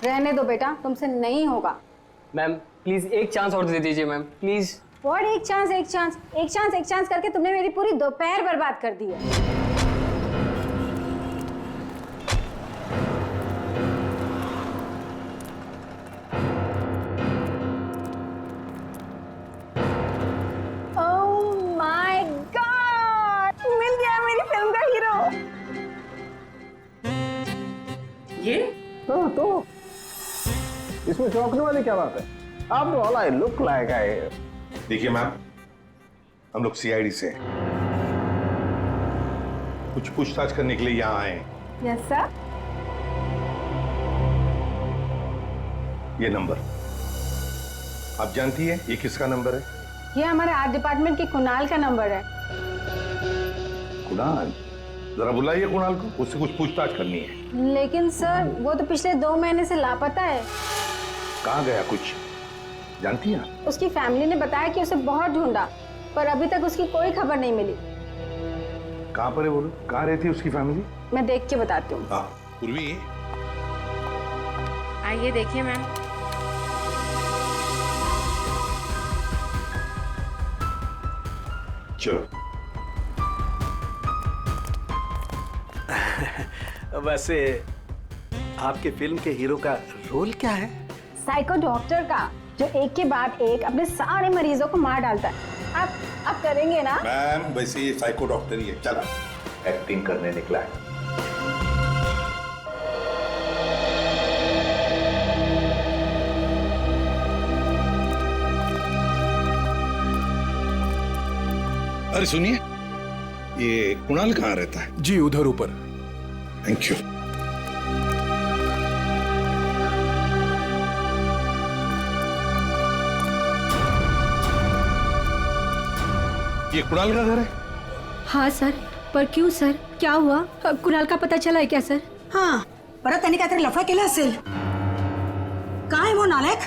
रहने दो बेटा, तुमसे नहीं होगा। मैम प्लीज एक चांस और दे दीजिए मैम, प्लीज। व्हाट एक चांस एक चांस एक चांस एक चांस करके तुमने मेरी पूरी दोपहर बर्बाद कर दी है। ओह माय गॉड, मिल गया मेरी फिल्म का हीरो। ये तो इसमें चौंकने वाली क्या बात है? आप all I look like I. देखिए मैम, हम लोग सीआईडी से हैं। कुछ पूछताछ करने के लिए यहाँ आए हैं। Yes sir. ये नंबर आप जानती है ये किसका नंबर है? ये हमारे आर्ट डिपार्टमेंट के कुणाल का नंबर है। कुणाल? जरा बुलाइए कुणाल को, उससे कुछ पूछताछ करनी है। लेकिन सर वो तो पिछले 2 महीने से लापता है। कहाँ गया कुछ जानती हैं? उसकी फैमिली ने बताया कि उसे बहुत ढूंढा, पर अभी तक उसकी कोई खबर नहीं मिली। कहाँ पर है बोलो? कहाँ रहती है उसकी फैमिली? मैं देख के बताती हूँ। हाँ पूर्वी। आइए देखिए मैम। चलो। वैसे आपके फिल्म के हीरो का रोल क्या है? साइको डॉक्टर का, जो एक के बाद एक अपने सारे मरीजों को मार डालता है। आप करेंगे ना? मैम वैसे ये साइको डॉक्टर ही है। चलो एक्टिंग करने निकला है। अरे सुनिए, ये कुणाल कहाँ रहता है? जी उधर ऊपर। Thank you. ये कुणाल का घर है? हाँ सर, पर क्यों सर, क्या हुआ? कुणाल का पता चला है क्या सर? हां, परत त्यांनी काहीतरी लफडा केला असेल. काय वो नालायक?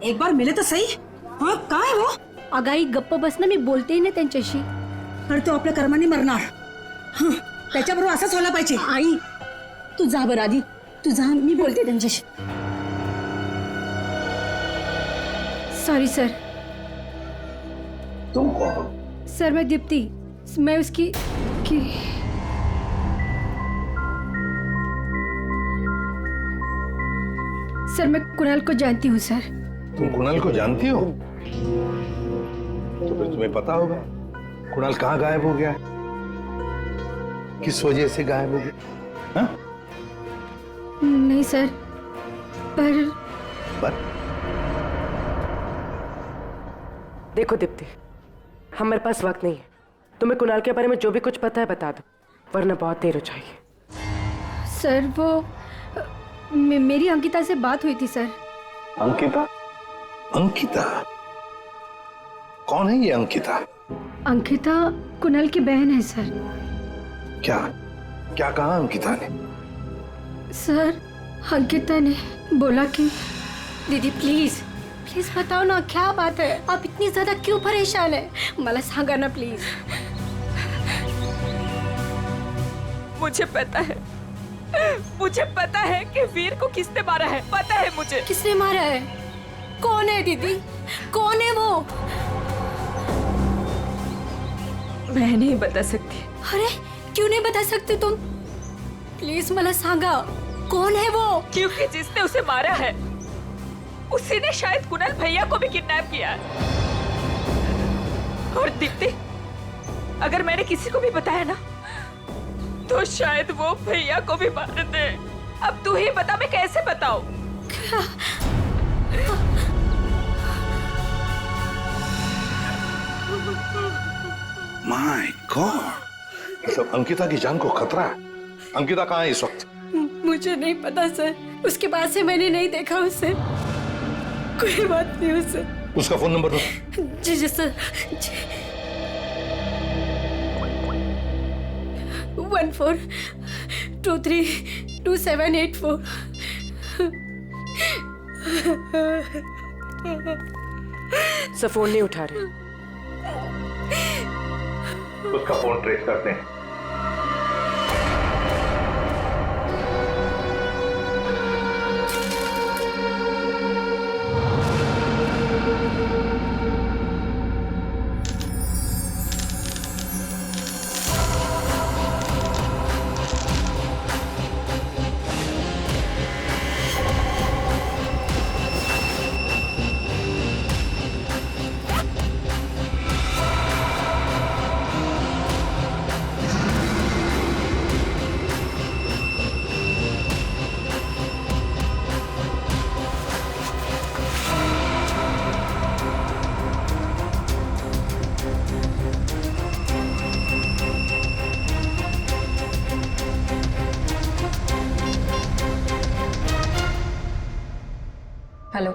एक बार मिले तो सही. हां, काय वो? आगाई गप्प बस ना, मी बोलते ना त्यांच्याशी. अरे तो आपल्या कर्माने मरणार. हं, त्याच्याबरोबर असंच व्हायला पाहिजे. आई, तू जा बरं आधी. तू जा, मी बोलते त्यांच्याशी. Sorry sir. तुम कौन हो? सर मैं दीप्ति, मैं उसकी सर मैं कुणाल को जानती हूँ सर। तुम कुणाल को जानती हो? तो फिर तुम्हें पता होगा कुणाल कहाँ गायब हो गया, किस वजह से गायब हो गया? हाँ? नहीं सर, पर देखो दीप्ति, हमारे पास वक्त नहीं है। तुम्हें कुणाल के बारे में जो भी कुछ पता है बता दो, वरना बहुत देर हो जाएगी। सर वो मेरी अंकिता से बात हुई थी सर। अंकिता? अंकिता कौन है ये अंकिता? अंकिता कुणाल की बहन है सर। क्या क्या कहा अंकिता ने? सर अंकिता ने बोला कि दीदी प्लीज प्लीज बताओ ना क्या बात है, आप इतनी ज्यादा क्यों परेशान है, मला सांगा ना प्लीज। मुझे पता है कि वीर को किसने मारा है, पता है मुझे। किसने मारा है? कौन है दीदी, कौन है वो? मैं नहीं बता सकती। अरे क्यों नहीं बता सकते तुम? प्लीज मला सांगा कौन है वो? क्योंकि जिसने उसे मारा है उसी ने शायद कुणाल भैया को भी किडनैप किया है। और दीप्ति, अगर मैंने किसी को भी बताया ना तो शायद वो भैया को भी मार दे। अब तू ही बता, मैं कैसे बताऊं? माय गॉड, मतलब अंकिता की जान को खतरा है। अंकिता कहाँ है इस वक्त? मुझे नहीं पता सर, उसके बाद से मैंने नहीं देखा उसे। कोई बात नहीं उसे। उसका फोन नंबर दो। जी जी सर। 14232784। सर फोन नहीं उठा रहे। उसका फोन ट्रेस करते हैं। हेलो,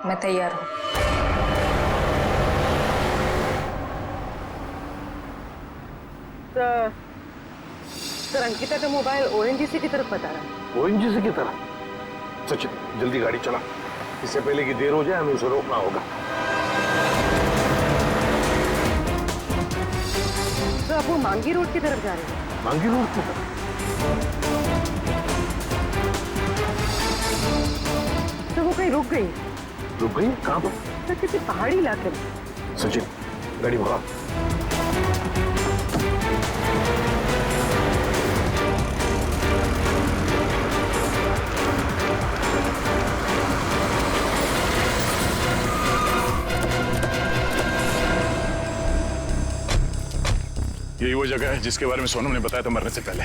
मैं तैयार हूँ। सर अंकिता का मोबाइल ओएनजीसी की तरफ बता रहा है। ओएनजीसी की तरह। सचिन जल्दी गाड़ी चला, इससे पहले कि देर हो जाए हमें उसे रोकना होगा। तो आप वो मांगी रोड की तरफ जा रहे हैं? मांगी रोड की तरफ? तो वो कहीं रुक गई? रुक गई? कहाँ पर? तो किसी पहाड़ी इलाके में। सचिन गाड़ी भगा। यही वो जगह है जिसके बारे में सोनम ने बताया था मरने से पहले।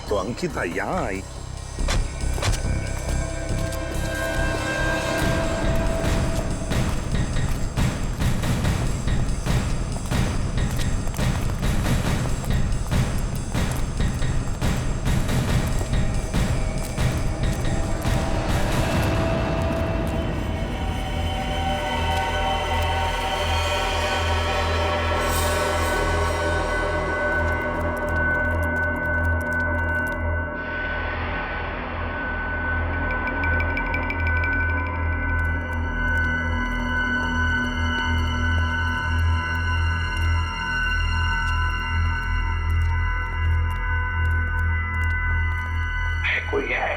तो अंकिता यहाँ आई। कोई है?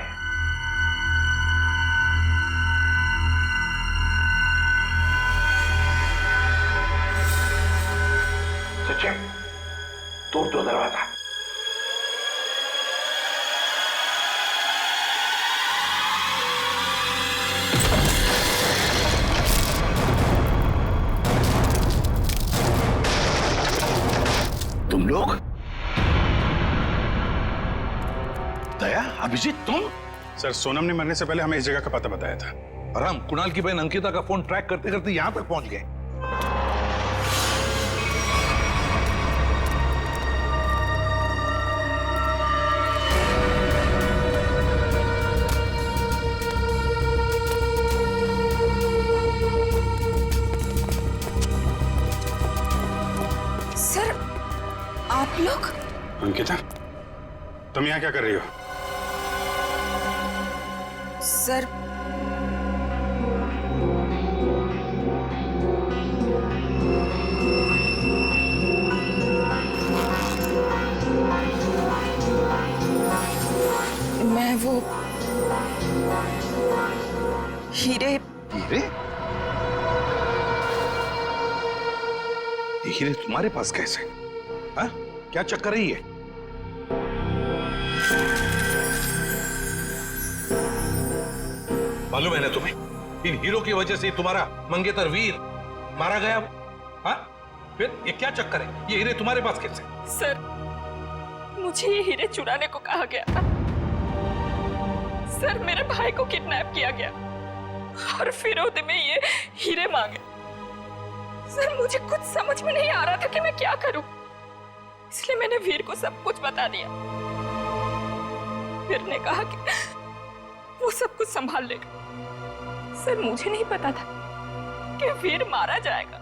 सचिन तोड़ दो दरवाजा। तुम लोग? दया, अभिजीत, तुम? सर सोनम ने मरने से पहले हमें इस जगह का पता बताया था और हम कुणाल की बहन अंकिता का फोन ट्रैक करते करते यहां तक पहुंच गए। सर, आप लोग? अंकिता, तुम यहाँ क्या कर रही हो? सर, मैं वो हीरे। हीरे? ये हीरे तुम्हारे पास कैसे? हाँ? क्या चक्कर है ये? मालूम है ना तुम्हें, इन हीरो की वजह से तुम्हारा मंगेतर वीर मारा गया। हाँ? फिर ये क्या चक्कर है? ये हीरे तुम्हारे पास कैसे? सर, मुझे ये हीरे चुराने को कहा गया था। सर, मेरे भाई को किडनैप किया गया और फिरौती में ये हीरे मांगे। सर, मुझे कुछ समझ में नहीं आ रहा था कि मैं क्या करूं, इसलिए मैंने वीर को सब कुछ बता दिया। वीर ने कहा कि वो सब कुछ संभाल लेगा। सर, मुझे नहीं पता था कि वीर मारा जाएगा,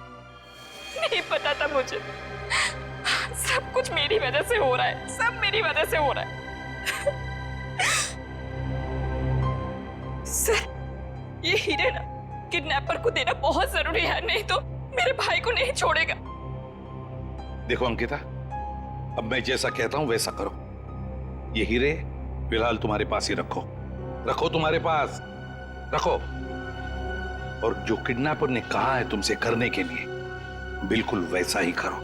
नहीं पता था मुझे। सब कुछ मेरी वजह से हो रहा है, सब मेरी वजह से हो रहा है। सर, ये हीरे ना किडनैपर को देना बहुत जरूरी है, नहीं तो मेरे भाई को नहीं छोड़ेगा। देखो अंकिता, अब मैं जैसा कहता हूं वैसा करो। ये हीरे फिलहाल तुम्हारे पास ही रखो, रखो तुम्हारे पास रखो। और जो किडनैपर ने कहा है तुमसे करने के लिए, बिल्कुल वैसा ही करो।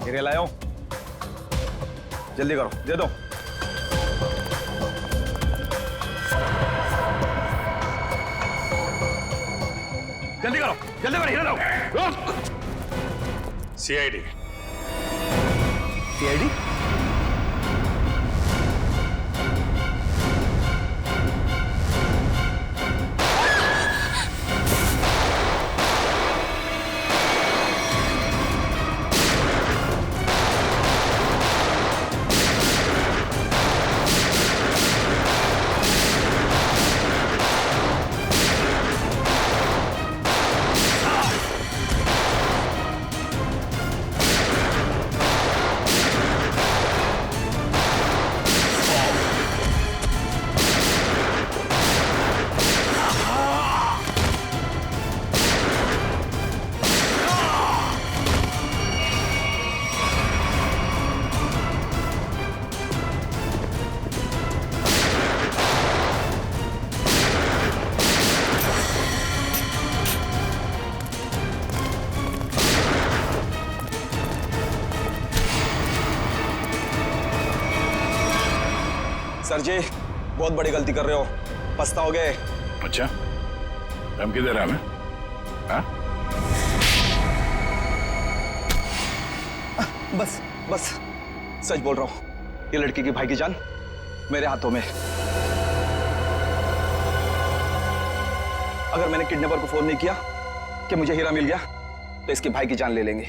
हीरे लाओ, जल्दी करो, दे दो। जल्दी करो, जल्दी करो, हीरा लाओ। सीआईडी। सीआईडी? सर जी बहुत बड़ी गलती कर रहे हो, पछताओगे। अच्छा, धमकी दे रहा है हमें? हाँ? बस बस सच बोल रहा हूँ, ये लड़की की भाई की जान मेरे हाथों में। अगर मैंने किडनैपर को फोन नहीं किया कि मुझे हीरा मिल गया तो इसके भाई की जान ले लेंगे।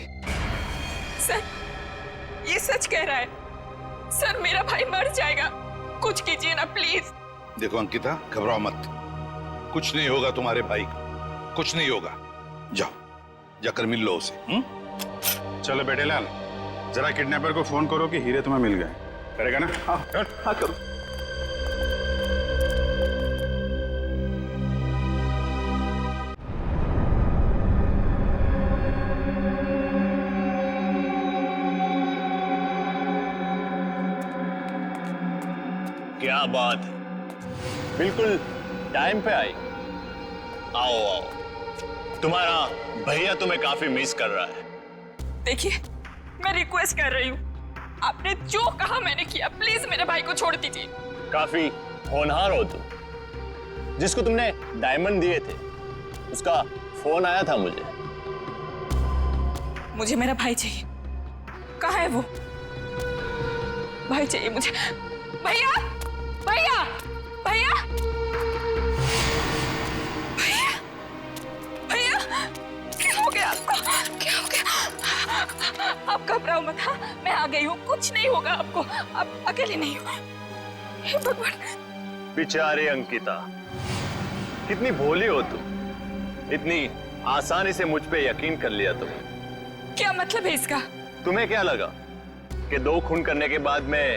सर ये सच कह रहा है। सर मेरा भाई मर जाएगा, कुछ कीजिए ना प्लीज। देखो अंकिता, घबराओ मत, कुछ नहीं होगा तुम्हारे भाई को, कुछ नहीं होगा। जाओ, जाकर मिल लो उसे। चलो बेटे लाल, जरा किडनैपर को फोन करो कि हीरे तुम्हें मिल गए। करेगा ना? हाँ हाँ करो। क्या बात है, बिल्कुल टाइम पे आई। आओ आओ, तुम्हारा भैया तुम्हें काफी मिस कर रहा है। देखिए मैं रिक्वेस्ट कर रही हूँ, आपने जो कहा मैंने किया, प्लीज मेरे भाई को छोड़ दीजिए। काफी होनहार हो तुम। जिसको तुमने डायमंड दिए थे उसका फोन आया था मुझे। मुझे मेरा भाई चाहिए। कहाँ है वो? भाई चाहिए मुझे। भैया भैया भैया भैया भैया, क्या हो गया आपको? क्या हो गया? आप घबराओ मत। हाँ मैं आ गई हूँ, कुछ नहीं होगा आपको, आप अकेले नहीं हो। हे भगवान। बेचारी अंकिता, कितनी भोली हो तुम, इतनी आसानी से मुझ पे यकीन कर लिया तुमने। क्या मतलब है इसका? तुम्हें क्या लगा कि 2 खून करने के बाद मैं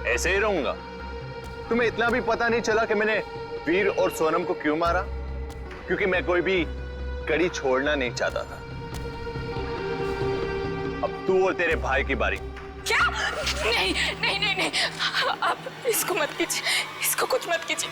ऐसे ही रहूंगा? तुम्हें इतना भी पता नहीं चला कि मैंने वीर और सोनम को क्यों मारा? क्योंकि मैं कोई भी कड़ी छोड़ना नहीं चाहता था। अब तू और तेरे भाई की बारी। क्या? नहीं नहीं नहीं नहीं, आप इसको मत कीजिए, इसको कुछ मत कीजिए।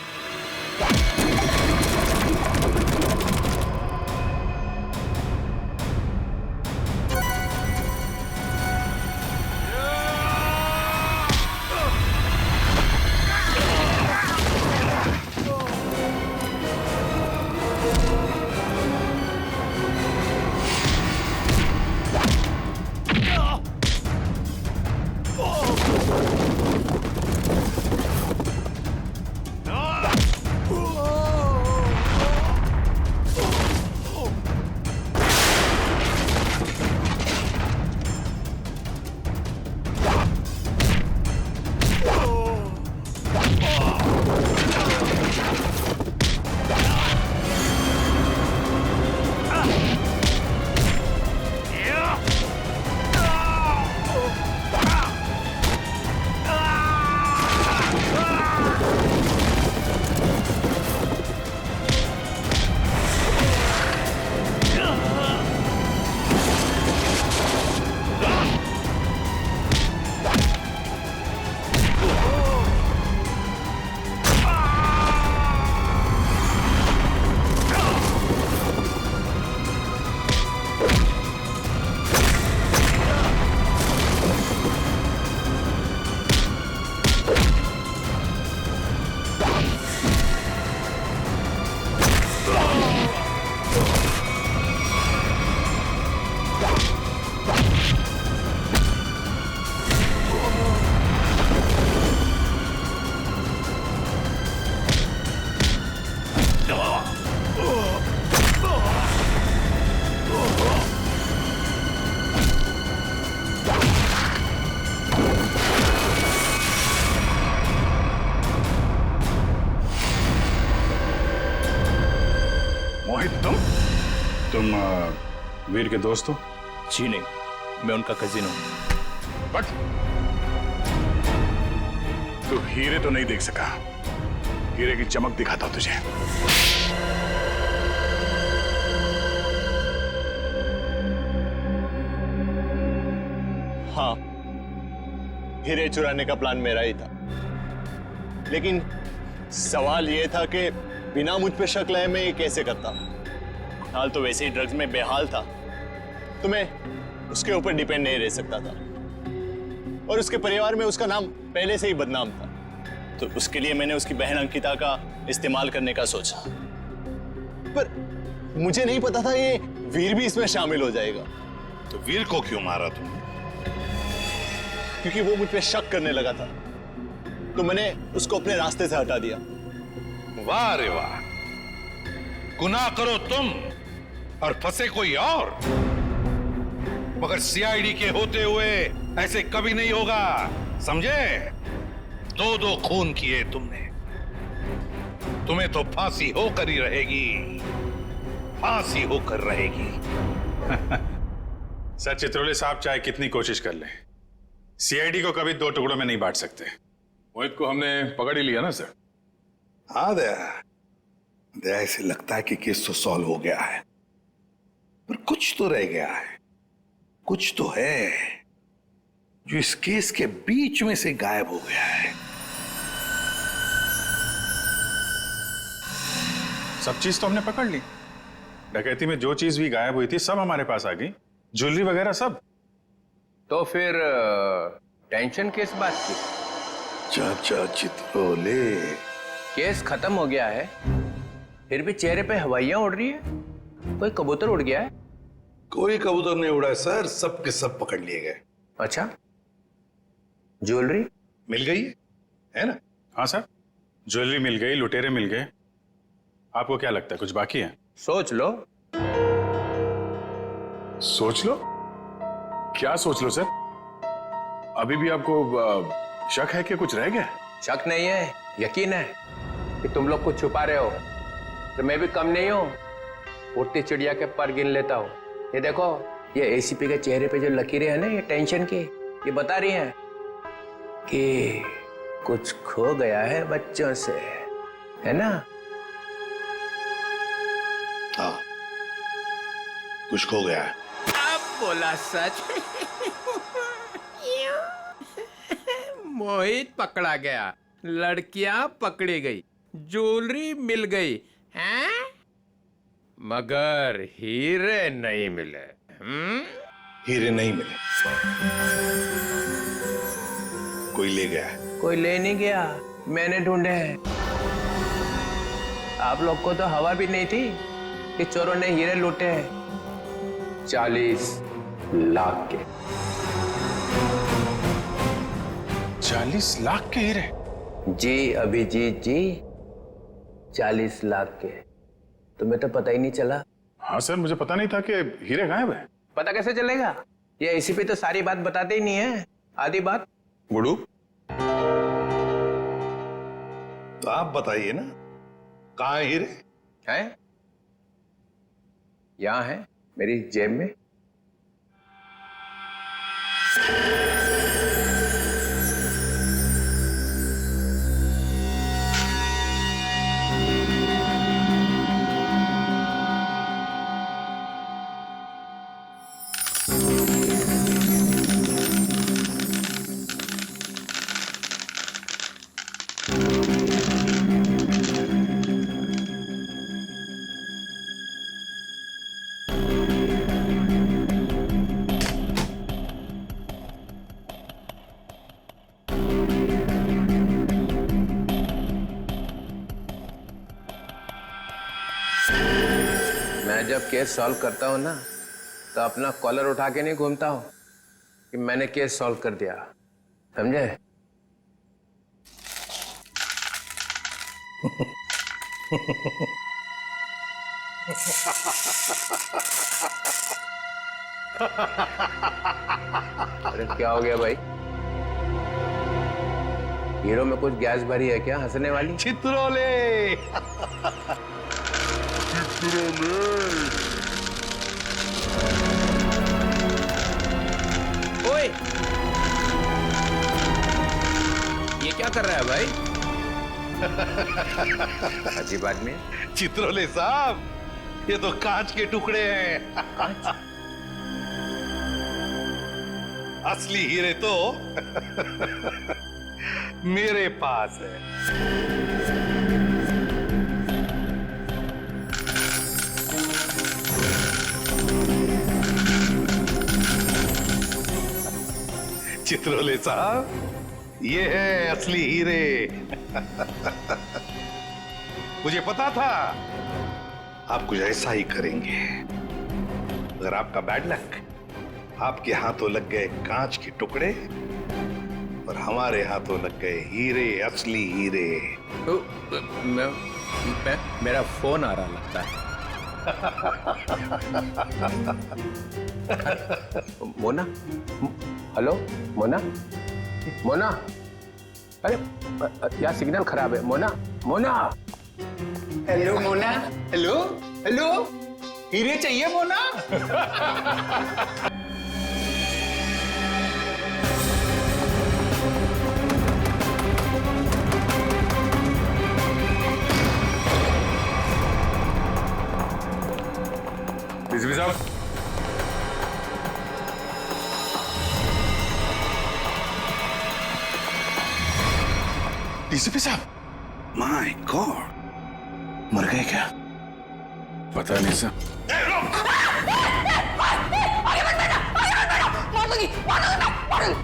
तुम वीर के दोस्त हो? जी नहीं, मैं उनका कजिन हूं। बट तू हीरे तो नहीं देख सका। हीरे की चमक दिखाता हूं तुझे। हाँ, हीरे चुराने का प्लान मेरा ही था, लेकिन सवाल यह था कि बिना मुझ पे शक लाए मैं ये कैसे करता। हाल तो वैसे ही ड्रग्स में बेहाल था, तो मैं उसके ऊपर डिपेंड नहीं रह सकता था, और उसके परिवार में उसका नाम पहले से ही बदनाम था, तो उसके लिए मैंने उसकी बहन अंकिता का इस्तेमाल करने का सोचा। पर मुझे नहीं पता था ये वीर भी इसमें शामिल हो जाएगा। तो वीर को क्यों मारा तुमने? क्योंकि वो मुझ पे शक करने लगा था, तो मैंने उसको अपने रास्ते से हटा दिया। वाह रे वाह, गुनाह करो तुम और फंसे कोई और, मगर सीआईडी के होते हुए ऐसे कभी नहीं होगा, समझे? 2-2 खून किए तुमने, तुम्हें तो फांसी होकर ही रहेगी, फांसी होकर रहेगी। सर चित्रोले साहब चाहे कितनी कोशिश कर ले, सीआईडी को कभी 2 टुकड़ों में नहीं बांट सकते। मोहित को हमने पकड़ ही लिया ना सर। हाँ दया, ऐसे लगता है कि केस तो सॉल्व हो गया है, पर कुछ तो रह गया है, कुछ तो है जो इस केस के बीच में से गायब हो गया है। सब चीज तो हमने पकड़ ली। डकैती में जो चीज भी गायब हुई थी सब हमारे पास आ गई, ज्वेलरी वगैरह सब। तो फिर टेंशन किस बात की? चाचा चित्रोले, केस खत्म हो गया है, फिर भी चेहरे पे हवाइयां उड़ रही है। कोई कबूतर उड़ गया है? कोई कबूतर नहीं उड़ा सर, सब के सब पकड़ लिए गए। अच्छा, ज्वेलरी मिल गई है ना? हाँ सर, ज्वेलरी मिल गई, लुटेरे मिल गए। आपको क्या लगता है कुछ बाकी है? सोच लो। सोच लो? क्या सोच लो सर? अभी भी आपको शक है कि कुछ रह गया? शक नहीं है, यकीन है कि तुम लोग कुछ छुपा रहे हो। तो मैं भी कम नहीं हूं, उड़ती चिड़िया के पर गिन लेता हूं। ये देखो, ये एसीपी के चेहरे पे जो लकीरें हैं ना, ये टेंशन की, ये बता रही हैं कि कुछ खो गया है बच्चों से, है ना? हाँ, कुछ खो गया है। अब बोला सच। मोहित पकड़ा गया, लड़कियां पकड़ी गई, ज्वेलरी मिल गई, हैं? मगर हीरे नहीं मिले। हीरे नहीं मिले, कोई ले गया है। कोई ले नहीं गया, मैंने ढूंढे हैं। आप लोग को तो हवा भी नहीं थी कि चोरों ने हीरे लूटे हैं। 40 लाख के। 40 लाख के हीरे? जी अभिजीत जी, 40 लाख के। तुम्हें तो पता ही नहीं चला। हाँ सर, मुझे पता नहीं था कि हीरे गायब है। पता कैसे चलेगा? ये एसीपी तो सारी बात बताते ही नहीं है, आधी बात। गुडू, तो आप बताइए ना, कहाँ है हीरे? हैं? यहां है, मेरी जेब में। मैं जब केस सॉल्व करता हूं ना, तो अपना कॉलर उठा के नहीं घूमता हूं कि मैंने केस सॉल्व कर दिया, समझे? अरे क्या हो गया भाई? हीरो में कुछ गैस भरी है क्या हंसने वाली? चित्रोले। ओए, ये क्या कर रहा है भाई? अजीब आदमी है। चित्रोले साहब, ये तो कांच के टुकड़े हैं। असली हीरे तो मेरे पास है। चित्रोले साहब, ये है असली हीरे। मुझे पता था आप कुछ ऐसा ही करेंगे। अगर आपका बैड लक, आपके हाथों लग गए कांच के टुकड़े और हमारे हाथों लग गए हीरे, असली हीरे। मेरा फोन आ रहा लगता है। मोना, हेलो मोना, मोना, अरे यार सिग्नल खराब है। Mona, Mona, hello Mona, hello hello, हीरे चाहिए मोना? डीसीपी साहब, डीसीपी साहब, माय गॉड, मर गए क्या? पता नहीं सर।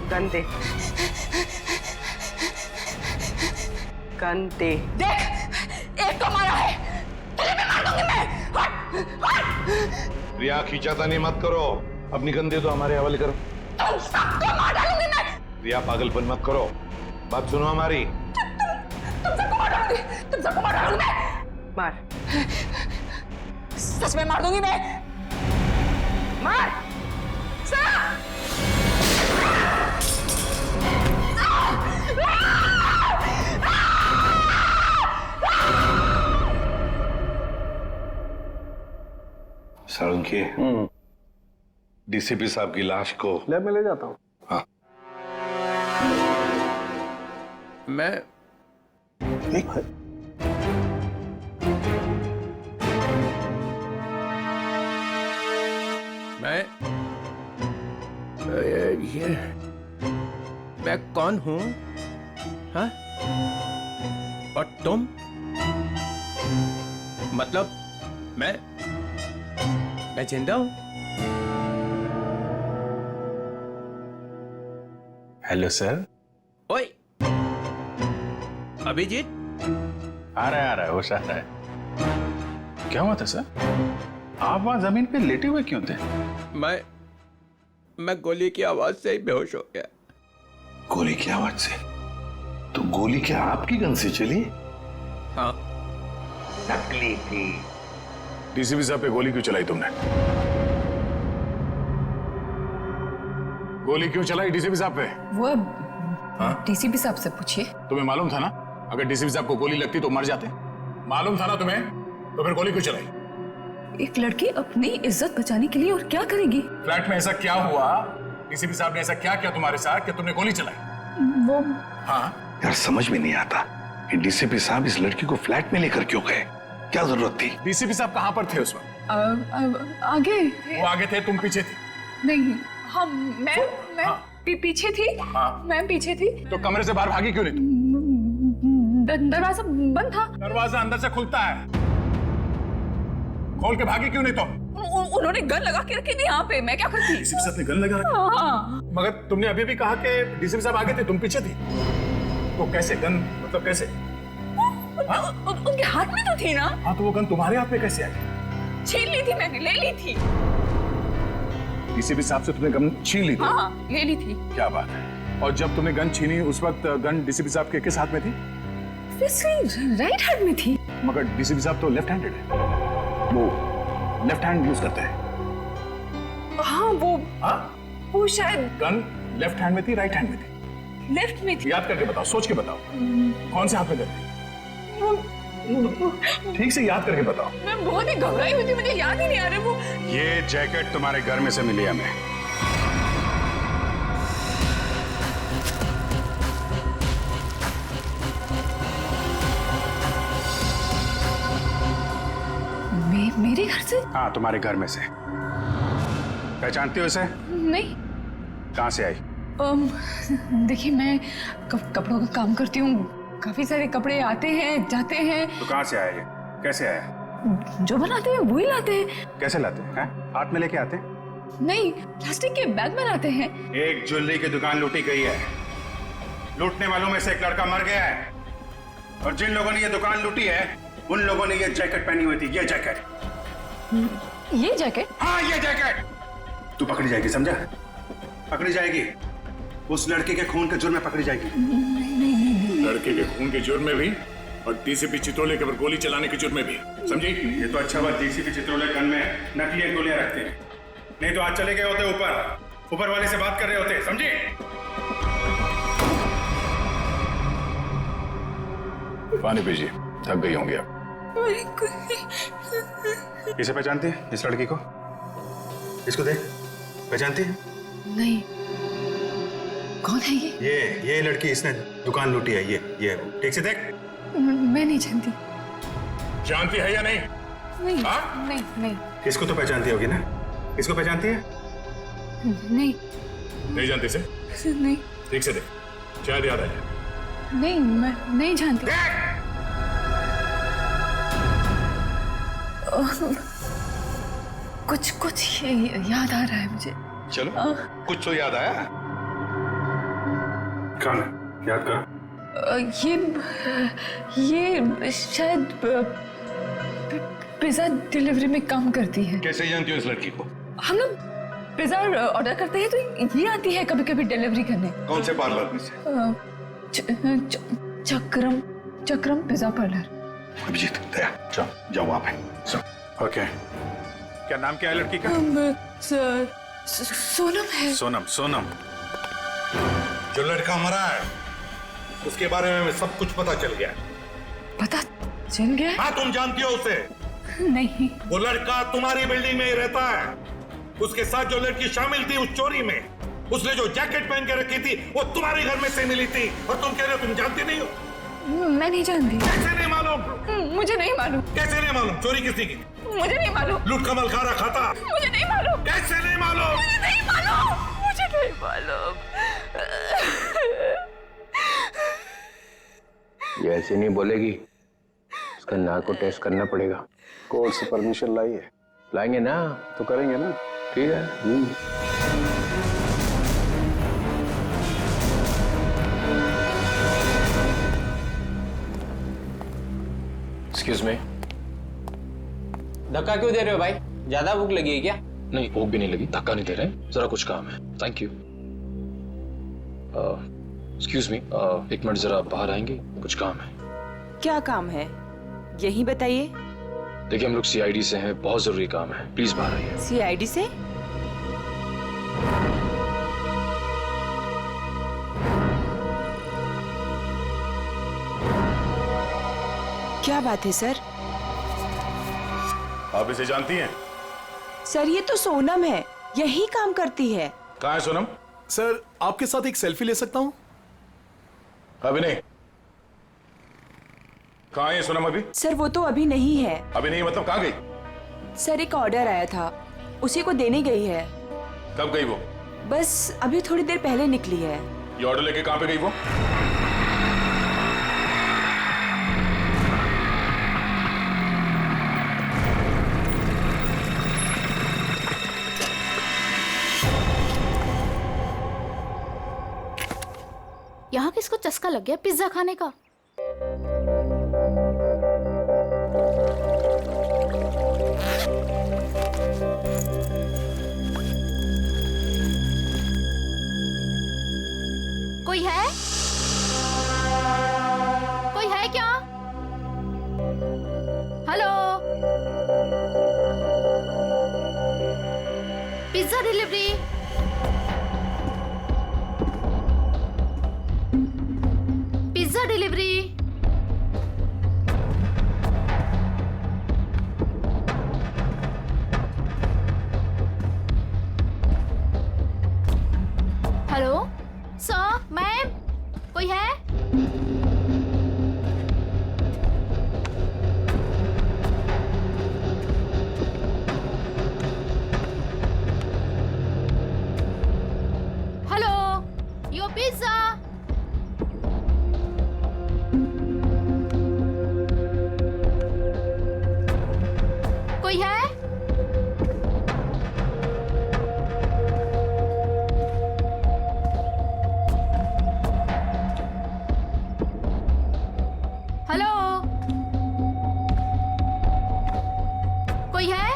गंदे गंदे, देख एक तो मारा है, तुझे भी मार दूंगी मैं। प्रिया, खींचातानी मत करो, अपनी गंदे तो हमारे हवाले करो। तुम सबको मार डालूंगी मैं। प्रिया, पागलपन मत करो, बात सुनो हमारी। तुम सबको मार डालूंगी, तुम सबको मार डालूंगी मैं। मार, सच में मार दूंगी मैं। मार साळुंखे, डीसीपी साहब की लाश को लैब में ले जाता हूँ। हाँ, मैं ये मैं कौन हूं? हाँ? और तुम? मतलब मैं जिंदा हूं? Hello sir. ओए, अभिजीत? आ रहा है, होश आ रहा है। क्या हुआ था सर? आप वहां जमीन पे लेटे हुए क्यों थे? मैं गोली की आवाज से ही बेहोश हो गया। गोली की आवाज से? तो गोली क्या आपकी गन से चली? हाँ। नकली थी। डीसीपी साहब पे गोली क्यों चलाई तुमने? गोली क्यों चलाई डीसीपी साहब पे? वो डीसीपी साहब से पूछिए। तुम्हें मालूम था ना, अगर डीसीपी साहब को गोली लगती तो मर जाते? मालूम था ना तुम्हें, तो फिर गोली क्यों चलाई? एक लड़की अपनी इज्जत बचाने के लिए और क्या करेगी? फ्लैट में ऐसा क्या हुआ? डीसीपी साहब ने ऐसा क्या किया तुम्हारे साथ कि तुमने गोली चलाई? वो हाँ यार, समझ में नहीं आता कि डीसीपी साहब इस लड़की को फ्लैट में लेकर क्यों गए? क्या जरूरत थी? डीसीपी साहब कहाँ पर थे उस वक्त? आगे वो आगे थे, तुम पीछे थी? नहीं, हम मैं पीछे थी। मैं पीछे थी। तो कमरे से बाहर भागी क्यों नहीं? दरवाजा बंद था। दरवाजा अंदर से खुलता है, खोल के भागी क्यों नहीं तुम? उन्होंने गन लगा के रखी थी यहाँ पे, मैं क्या करती? डीसीपी साहब ने गन लगा रखी? हाँ। मगर तुमने अभी भी कहा कि डीसीपी साहब आगे थे, तुम पीछे थी, तो कैसे गन, मतलब कैसे? उनके हाथ में तो थी ना। हाँ, तो वो गन तुम्हारे हाथ में कैसे आई? छीन ली थी मैंने, ले ली थी। डीसीपी साहब से तुमने गन छीन ली थी? हाँ, ले ली थी। क्या बात है। और जब तुमने गन छीनी उस वक्त गन डीसीपी साहब के किस हाथ में थी? राइट हैंड में थी। मगर डीसीपी साहब तो लेफ्ट हैंडेड है, वो लेफ्ट हैंड यूज करते हैं। हाँ, वो शायद गन लेफ्ट हैंड में थी, राइट हैंड में थी? लेफ्ट में थी। याद करके बताओ, सोच के बताओ, कौन से हाथ में गन थी? ठीक से याद करके बताओ। मैं बहुत ही घबराई हुई थी, मुझे याद ही नहीं आ रहा। वो ये जैकेट तुम्हारे घर में से मिली हमें। घर से? हाँ, तुम्हारे घर में से। पहचानती हो इसे? नहीं। कहाँ से आई? देखिए, मैं कपड़ों का काम करती हूँ। काफी सारे कपड़े आते हैं जाते हैं। तो कहाँ से आया ये? कैसे आया? जो बनाते हैं वही लाते हैं। कैसे लाते हैं? हाथ में लेके आते हैं? नहीं, प्लास्टिक के बैग में लाते हैं। एक ज्वेलरी की दुकान लूटी गई है। लूटने वालों में से एक लड़का मर गया है, और जिन लोगों ने ये दुकान लूटी है उन लोगों ने ये जैकेट पहनी हुई थी। ये जैकेट। ये जैकेट? हाँ, ये जैकेट। तू पकड़ी जाएगी, समझा? पकड़ी जाएगी। उस लड़के के खून के जुर्म में पकड़ी जाएगी। नहीं। लड़के के खून के जुर्म में भी, और डीसीपी चित्रोले के ऊपर गोली चलाने के जुर्म में भी। समझी? ये तो अच्छा बात डीसीपी चित्रोले गन में नकली गोलियां रखते हैं, नहीं तो आज चले गए होते ऊपर वाले से बात कर रहे होते। समझी? पानी पीजिए, थक गई होंगी आप। इसे पहचानती है? इस लड़की को? इसको देख, पहचानती है? नहीं। कौन है ये? ये लड़की, इसने दुकान लूटी है। ये ठीक से देख। मैं नहीं जानती। जानती है या नहीं? नहीं। हाँ? नहीं। इसको तो पहचानती होगी ना? इसको पहचानती है? नहीं जानती से? नहीं। ठीक से देख, शायद याद आ जाए। नहीं, मैं नहीं जानती। कुछ याद आ रहा है मुझे। चलो, कुछ तो याद आया। कौन है? याद करो। ये शायद पिज्जा डिलीवरी में काम करती है। कैसे जानती हो इस लड़की को? हम लोग पिज्जा ऑर्डर करते हैं तो ये आती है कभी कभी डिलीवरी करने। कौन से पार्लर में से? चक्रम पिज्जा पार्लर। अभिजीत, दया, जाओ वहां पे। ओके। क्या नाम क्या है लड़की का? सोनम है। सोनम। जो लड़का मरा है उसके बारे में सब कुछ पता चल गया। पता चल गया? हाँ, तुम जानती हो उसे? नहीं। वो लड़का तुम्हारी बिल्डिंग में ही रहता है। उसके साथ जो लड़की शामिल थी उस चोरी में, उसने जो जैकेट पहन के रखी थी वो तुम्हारे घर में से मिली थी, और तुम कह रहे हो तुम जानती नहीं हो? मैं नहीं जानती। कैसे नहीं मालूम? मुझे नहीं मालूम। कैसे नहीं मालूम? चोरी किसने की? मुझे नहीं मालूम। लूट का मलखारा खाता? मुझे नहीं मालूम। कैसे नहीं मालूम? मुझे नहीं मालूम। ये ऐसे नहीं बोलेगी, इसका नाक को टेस्ट करना पड़ेगा। कोर्ट से परमिशन लाई है? लाएंगे ना, तो करेंगे ना। ठीक है। Excuse me. धक्का क्यों दे रहे हो भाई? ज्यादा भूख लगी है क्या? नहीं, भूख भी नहीं लगी, धक्का नहीं दे रहे, जरा कुछ काम है। Thank you. एक्सक्यूज मी, एक मिनट जरा बाहर आएंगे, कुछ काम है। क्या काम है? यही बताइए। देखिए, हम लोग सीआईडी से हैं, बहुत जरूरी काम है, प्लीज बाहर आइए। सीआईडी से? क्या बात है सर? आप इसे जानती हैं? सर, ये तो सोनम है, यही काम करती है। कहाँ है सोनम? सर, आपके साथ एक सेल्फी ले सकता हूं? अभी नहीं। कहाँ है सोनम अभी? सर, वो तो अभी नहीं है। अभी नहीं मतलब कहाँ गई? सर, एक ऑर्डर आया था, उसी को देने गई है। कब गई वो? बस अभी थोड़ी देर पहले निकली है। ये ऑर्डर लेके कहाँ पे गई वो? यहाँ किसको चस्का लग गया पिज्जा खाने का? कोई है? कोई है क्या? Hello, pizza delivery. Pizza delivery. Hello sir, ma'am, कोई है? कोई है? हेलो, कोई है?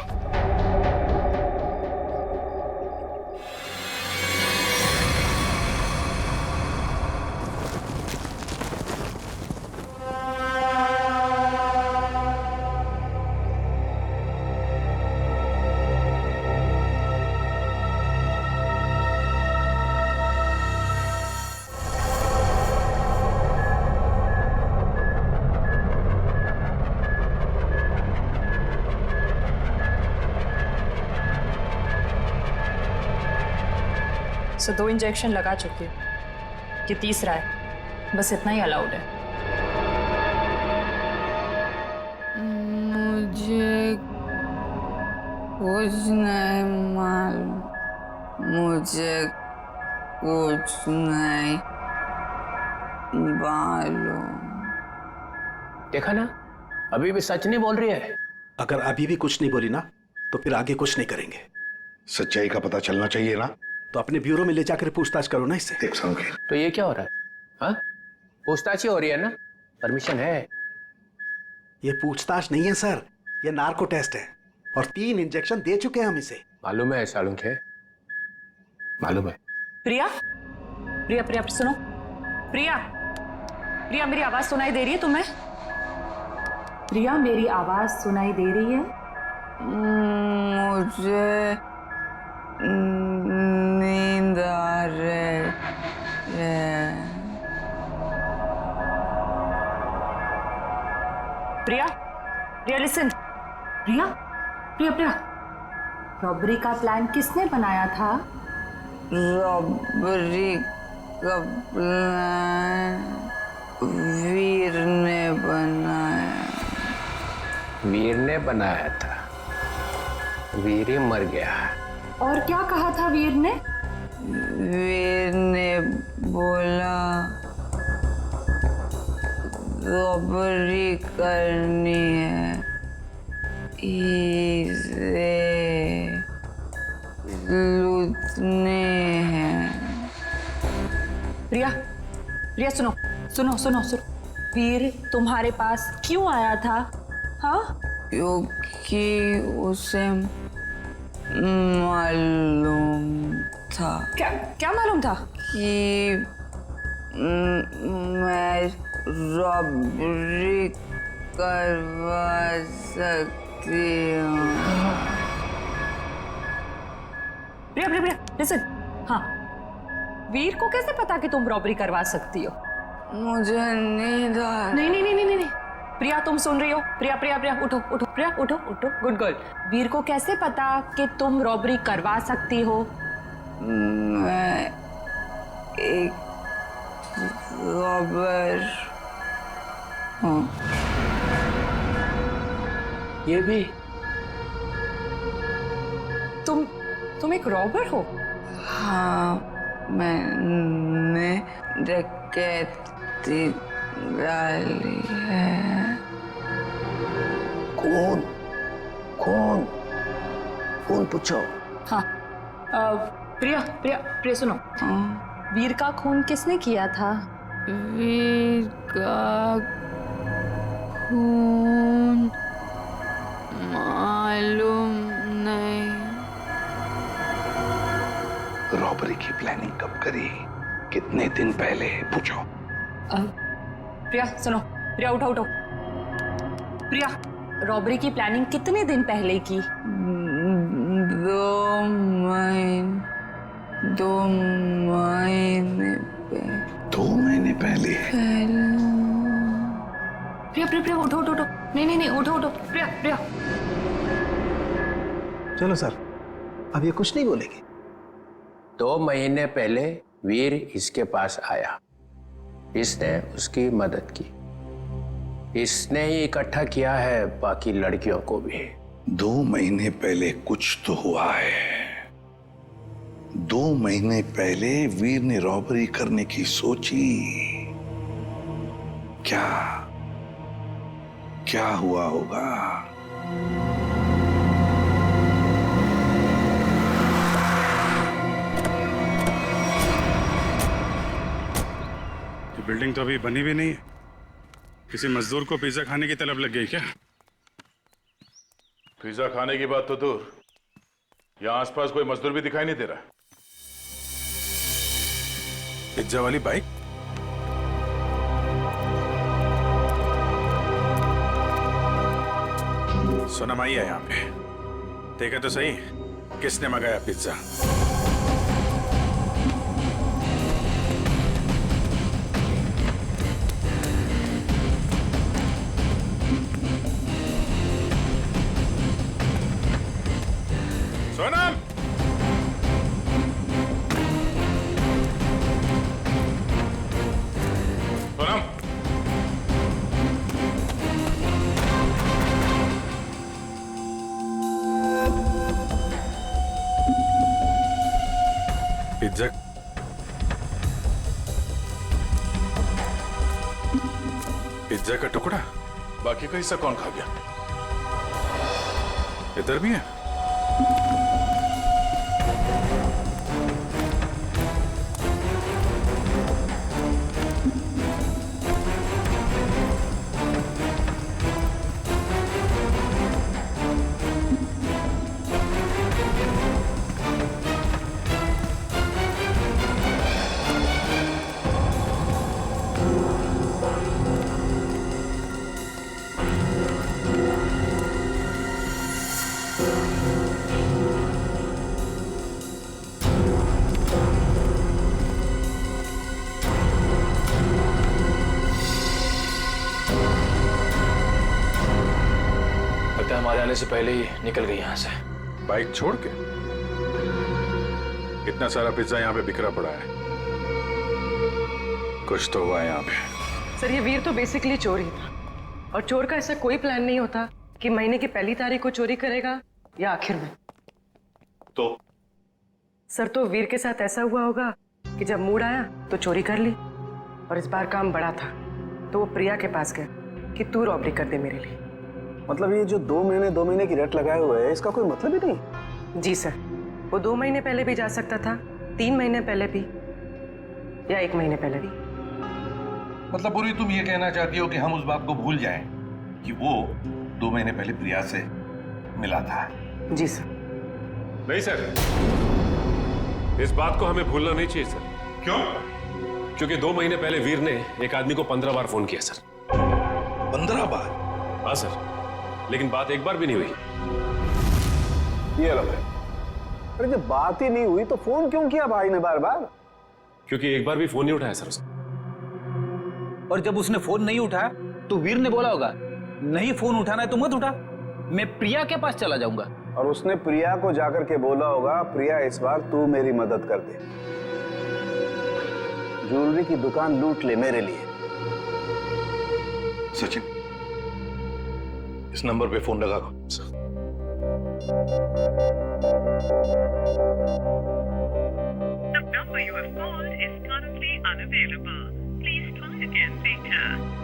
सो 2 इंजेक्शन लगा चुकी हूँ, ये तीसरा है, बस इतना ही अलाउड है। मुझे कुछ नहीं मालूम, मुझे कुछ नहीं मालूम। देखा ना, अभी भी सच नहीं बोल रही है। अगर अभी भी कुछ नहीं बोली ना तो फिर आगे कुछ नहीं करेंगे। सच्चाई का पता चलना चाहिए ना, तो अपने ब्यूरो में ले जाकर पूछताछ करो ना इससे। देख संकेत, तो ये क्या हो रहा है? हाँ, पूछताछ ही हो रही है ना, परमिशन है। ये पूछताछ नहीं है सर, ये नार्को टेस्ट है और 3 इंजेक्शन दे चुके हैं हम इसे। मालूम है सालुंखे, मालूम है। प्रिया, प्रिया, प्रिया सुनो, प्रिया, प्रिया मेरी आवाज सुनाई दे रही है तुम्हें? प्रिया मेरी आवाज सुनाई दे रही है? मुझे नींद आ रही है। प्रिया, प्रिया लिसन, प्रिया, प्रिया, प्रिया, रॉबरी का प्लान किसने बनाया था? रॉबरी का प्लान वीर ने बनाया। वीर ने बनाया था, वीर ही मर गया। और क्या कहा था वीर ने? वीर ने बोला रॉबरी करनी है, इसे लूटने हैं। प्रिया, प्रिया सुनो, सुनो, सुनो, सुनो, वीर तुम्हारे पास क्यों आया था? हाँ, क्योंकि उसे मालूम था। क्या क्या मालूम था? कि मैं रॉबरी करवा सकती हूँ। प्रिया, प्रिया, प्रिया लिसन, हाँ, वीर को कैसे पता कि तुम रॉबरी करवा सकती हो? मुझे नींद आ नहीं, नहीं, नहीं, नहीं, नहीं, प्रिया तुम सुन रही हो? प्रिया, प्रिया, प्रिया उठो, उठो, प्रिया उठो, उठो, गुड गर्ल। वीर को कैसे पता कि तुम रॉबरी करवा सकती हो? मैं एक रॉबर हूँ। ये भी? तुम एक रॉबर हो? हाँ, मैंने डकैती डाली है। कौन? कौन? कौन पूछो? हाँ, प्रिया, प्रिया, प्रिया सुनो, वीर का खून किसने किया था? वीर का खून मालूम नहीं। रॉबरी की प्लानिंग कब करी, कितने दिन पहले, पूछो। प्रिया सुनो, प्रिया उठो, उठो, प्रिया रॉबरी की प्लानिंग कितने दिन पहले की? 2 महीने पहले। 2 महीने पहले? प्रिया, प्रिया, प्रिया उठो, उठो, उठो, नहीं, नहीं, नहीं, उठो, उठो, प्रिया, प्रिया। चलो सर, अब ये कुछ नहीं बोलेगी। 2 महीने पहले वीर इसके पास आया, इसने उसकी मदद की, इसने ही इकट्ठा किया है बाकी लड़कियों को भी। 2 महीने पहले कुछ तो हुआ है। 2 महीने पहले वीर ने रॉबरी करने की सोची। क्या क्या हुआ होगा? ये बिल्डिंग तो अभी बनी भी नहीं है। किसी मजदूर को पिज्जा खाने की तलब लग गई क्या? पिज्जा खाने की बात तो दूर, यहाँ आसपास कोई मजदूर भी दिखाई नहीं दे रहा। पिज्जा वाली बाइक? सोनम आई है यहाँ पे। देखा तो सही किसने मंगाया pizza. Sonam! Sonam! Pizza pizza का टुकड़ा? बाकी का हिस्सा कौन खा गया? इधर भी है? हमारे आने से पहले ही निकल गई यहाँ से। बाइक छोड़ के? इतना सारा पिज्जा यहाँ पे बिखरा पड़ा है। कुछ तो हुआ है यहाँ पे। सर ये वीर तो बेसिकली चोर ही था, और चोर का ऐसा कोई प्लान नहीं होता कि महीने की पहली तारीख को चोरी करेगा या आखिर में। तो सर तो वीर के साथ ऐसा हुआ होगा कि जब मूड आया तो चोरी कर ली, और इस बार काम बड़ा था तो वो प्रिया के पास गया कि तू रॉबरी कर दे मेरे लिए। मतलब ये जो 2 महीने की रेट लगाए हुए है, इसका कोई मतलब ही नहीं? जी सर, वो 2 महीने पहले भी जा सकता था, 3 महीने पहले भी, या 1 महीने पहले भी। मतलब पूरी तुम ये कहना चाहती हो कि हम उस बात को भूल जाएं कि वो 2 महीने पहले प्रिया से मिला था? जी सर। नहीं सर, इस बात को हमें भूलना नहीं चाहिए सर। क्यों? क्योंकि 2 महीने पहले वीर ने एक आदमी को 15 बार फोन किया सर। 15 बार? हाँ सर, लेकिन बात एक बार भी नहीं हुई। ये अलग है। अरे जब बात ही नहीं हुई तो फोन क्यों किया भाई ने बार बार? क्योंकि एक बार भी फोन नहीं उठाया सर उसने। और जब उसने फोन नहीं उठाया तो वीर ने बोला होगा, नहीं फोन उठाना है तो मत उठा, मैं प्रिया के पास चला जाऊंगा। और उसने प्रिया को जाकर के बोला होगा, प्रिया इस बार तू मेरी मदद कर दे, ज्वेलरी की दुकान लूट ले मेरे लिए। सचिन, इस नंबर पे फोन लगा।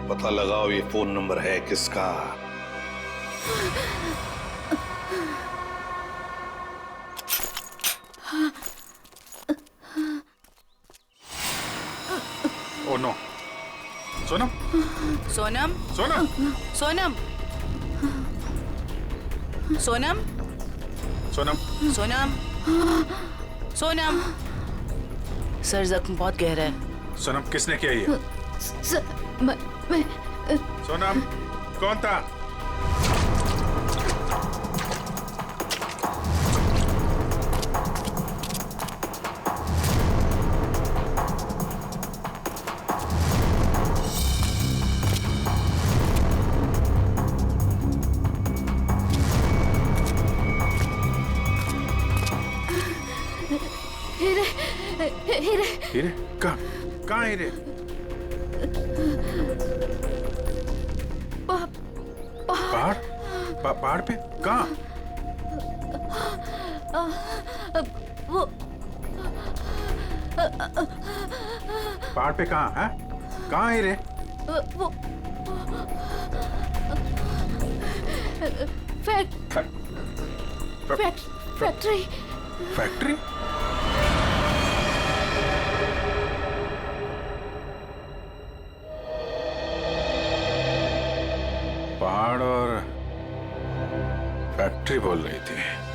पता लगाओ ये फोन नंबर है किसका। Oh no. Sonam? Sonam? Sonam? Sonam? Sonam? Sonam? Sonam? Sonam? Sir जख्म बहुत गहरा है। सोनम किसने किया ये? मैं सोनम कौन था? हीरे? कहाँ हीरे? पहाड़? पहाड़ पे? कहाँ? वो पहाड़ पे कहाँ है? कहाँ हीरे? वो फैक्ट्री। फैक्ट्री? पहाड़ और फैक्ट्री बोल रही थी।